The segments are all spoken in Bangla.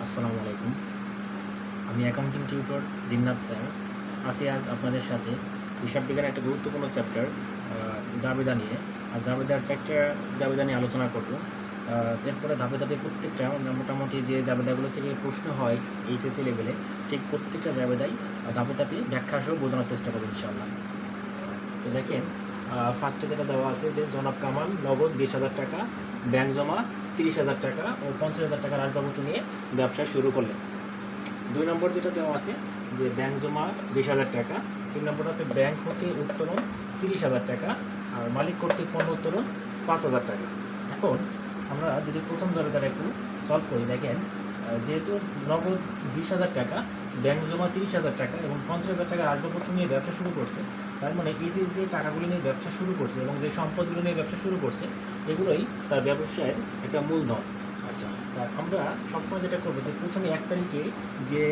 আসসালামু আলাইকুম। আমি অ্যাকাউন্টিং টিউটর জিন্নাত স্যার আছি আজ আপনাদের সাথে হিসাব বিজ্ঞানের একটা গুরুত্বপূর্ণ চ্যাপ্টার জাবেদা নিয়ে। আর জাবেদার চারটা জাবেদা নিয়ে আলোচনা করব। এরপরে ধাপে ধাপে প্রত্যেকটা মোটামুটি যে জাবেদাগুলো থেকে প্রশ্ন হয় এইচএসসি লেভেলে, ঠিক প্রত্যেকটা জাবেদাই ধাপে ধাপে ব্যাখ্যা সহ বোঝানোর চেষ্টা করব ইনশাআল্লাহ। তো দেখেন, ফার্স্টে যেটা দেওয়া আছে যে জনাব কামাল নগদ 20,000 টাকা, ব্যাংক জমা 30,000 টাকা ও 50,000 টাকার আসবাবপত্র নিয়ে ব্যবসা শুরু করলেন। 2 নম্বর যেটা দেওয়া আছে যে ব্যাংক জমা 20,000 টাকা, 3 নম্বর আছে ব্যাংক হতে উত্তোলন 30,000 টাকা, আর মালিক কর্তৃক পণ্য উত্তোলন 5,000 টাকা। এখন আমরা যদি প্রথম জাবেদাটা একটু সলভ করি, দেখেন যেহেতু নগদ 20,000 টাকা, ব্যাংক জমা 30,000 টাকা এবং 50,000 টাকার আসবাবপত্র নিয়ে ব্যবসা শুরু করছে, তার মানে এই যে টাকাগুলো নিয়ে ব্যবসা শুরু করছে এবং যে সম্পদগুলো নিয়ে ব্যবসা শুরু করছে, এগুলোই তার ব্যবসায়ের একটা মূলধন। আচ্ছা, আমরা সবসময় যেটা করবো যে প্রথমে 1 তারিখে যে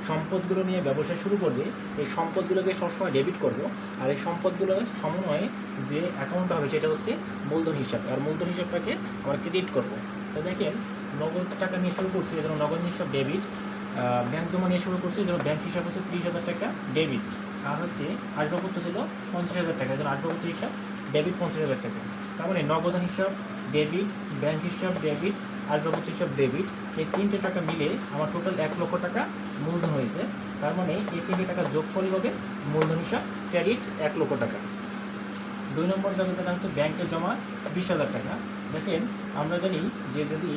সম্পদগুলো নিয়ে ব্যবসা শুরু করবে, এই সম্পদগুলোকে সবসময় ডেবিট করব, আর এই সম্পদগুলোর সমন্বয়ে যে অ্যাকাউন্ট হবে সেটা হচ্ছে মূলধন হিসাব, আর মূলধন হিসাবটাকে আমরা ক্রেডিট করব। তো দেখেন, নগদ টাকা নিয়ে শুরু করছি, এই জন্য নগদ হিসাব ডেবিট। ব্যাংক জমা নিয়ে শুরু করছি, এই জন্য ব্যাংক হিসাব হচ্ছে 30,000 টাকা ডেবিট। আর হচ্ছে আসবাবপত্র ছিল 50,000 টাকা, এই জন্য আসবাবপত্র হিসাব ডেবিট 50,000 টাকা। তার মানে নগদান হিসাব ডেবিট, ব্যাংক হিসাব ডেবিট, আসবাবপত্র হিসাব ডেবিট, এই 3টে টাকা মিলে আমার টোটাল 1 লক্ষ টাকা মূলধন হয়েছে। তার মানে এই 3টে টাকা যোগফলই হবে মূলধন হিসাব ক্রেডিট 1 লক্ষ টাকা। 2 নম্বর জাবেদাটা হচ্ছে ব্যাংকে জমা 20,000 টাকা। দেখেন, আমরা জানি যে যদি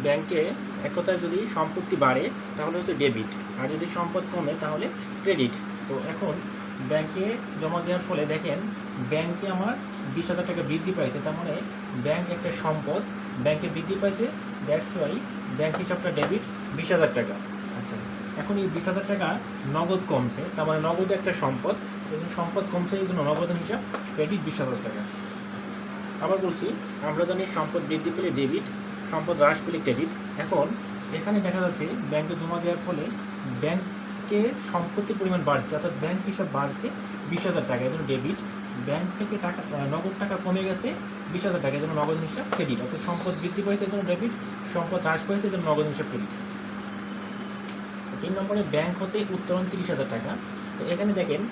ব্যাংকে এক কথায় যদি সম্পত্তি বাড়ে তাহলে হচ্ছে ডেবিট, আর যদি সম্পদ কমে তাহলে ক্রেডিট। তো এখন ব্যাংকে জমা দেওয়ার ফলে দেখেন ব্যাংকে আমার 20,000 টাকা বৃদ্ধি পাইছে, তার মানে ব্যাংক একটা সম্পদ, ব্যাংকে বৃদ্ধি পাইছে, দ্যাটস ওয়াই ব্যাংক হিসাবটা ডেবিট 20,000 টাকা। আচ্ছা, এখন এই 20,000 টাকা নগদ কমছে, তার মানে নগদ একটা সম্পদ, এই জন্য সম্পদ কমছে, এই জন্য নগদান হিসাব ক্রেডিট 20,000 টাকা। আবার বলছি, আমরা জানি সম্পদ বৃদ্ধি পেলে ডেবিট, সম্পদ হ্রাস পেলে ক্রেডিট। এখন এখানে দেখা যাচ্ছে ব্যাংকে জমা দেওয়ার ফলে ব্যাংকে সম্পত্তির পরিমাণ বাড়ছে, অর্থাৎ ব্যাংক হিসাব বাড়ছে 20,000 টাকা, এই জন্য ডেবিট। ব্যাংক থেকে টাকা নগদ টাকা কমে গেছে 20,000 টাকা, এই জন্য নগদ হিসাব ক্রেডিট। অর্থাৎ সম্পদ বৃদ্ধি পেয়েছে, এই জন্য ডেবিট, সম্পদ হ্রাস পেয়েছে, এই জন্য নগদ হিসাব ক্রেডিট। 3 নম্বরে ব্যাংক হতে উত্তোলন 30,000 টাকা। তো এখানে দেখেন,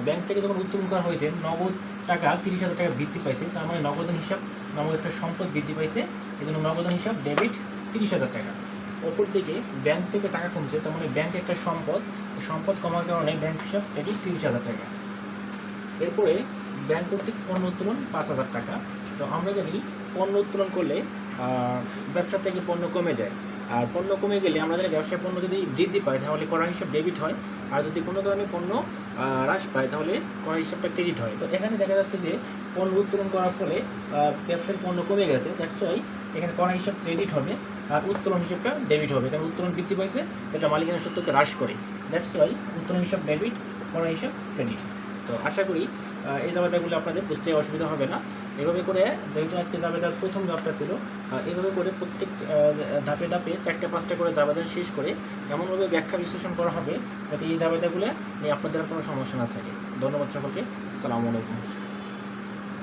ব্যাংক থেকে যখন উত্তোলন করা হয়েছে নগদ টাকা 30,000 টাকা বৃদ্ধি পাইছে, তার মানে নগদান হিসাব নগদ একটা সম্পদ বৃদ্ধি পাইছে, এই জন্য নগদান হিসাব ডেবিট 30,000 টাকা। অপর দিকে ব্যাংক থেকে টাকা কমছে, তার মানে ব্যাংক একটা সম্পদ, সম্পদ কমার কারণে ব্যাংক হিসাব ডেবিট 30,000 টাকা। এরপরে ব্যাংক কর্তৃক পণ্য উত্তোলন 5,000 টাকা। তো আমরা জানি পণ্য উত্তোলন করলে ব্যবসা থেকে পণ্য কমে যায়, আর পণ্য কমে গেলে আমরা জানি ব্যবসায় পণ্য যদি বৃদ্ধি পায় তাহলে করা হিসাব ডেবিট হয়, আর যদি কোনো কারণে পণ্য হ্রাস পায় তাহলে করা হিসাবটা ক্রেডিট হয়। তো এখানে দেখা যাচ্ছে যে পণ্য উত্তোলন করার ফলে ব্যবসার পণ্য কমে গেছে, দ্যাটস ওয়াই এখানে করা হিসাব ক্রেডিট হবে, আর উত্তোলন হিসাবটা ডেবিট হবে, কারণ উত্তোলন বৃদ্ধি পাইছে, এটা মালিকানা সত্ত্বকে হ্রাস করে, দ্যাটস ওয়াই উত্তোলন হিসাব ডেবিট, করা হিসাব ক্রেডিট। তো আশা করি এই জাবেদাগুলো আপনাদের বুঝতে অসুবিধা হবে না। এভাবে করে, যেহেতু আজকে জাবেদার প্রথম ধাপটা ছিল, এভাবে করে প্রত্যেক ধাপে ধাপে 4-5টা করে জাবেদা শেষ করে এমনভাবে ব্যাখ্যা বিশ্লেষণ করা হবে যাতে এই জাবেদাগুলো নিয়ে আপনাদের কোনো সমস্যা না থাকে। ধন্যবাদ সকলকে। আসসালামু আলাইকুম।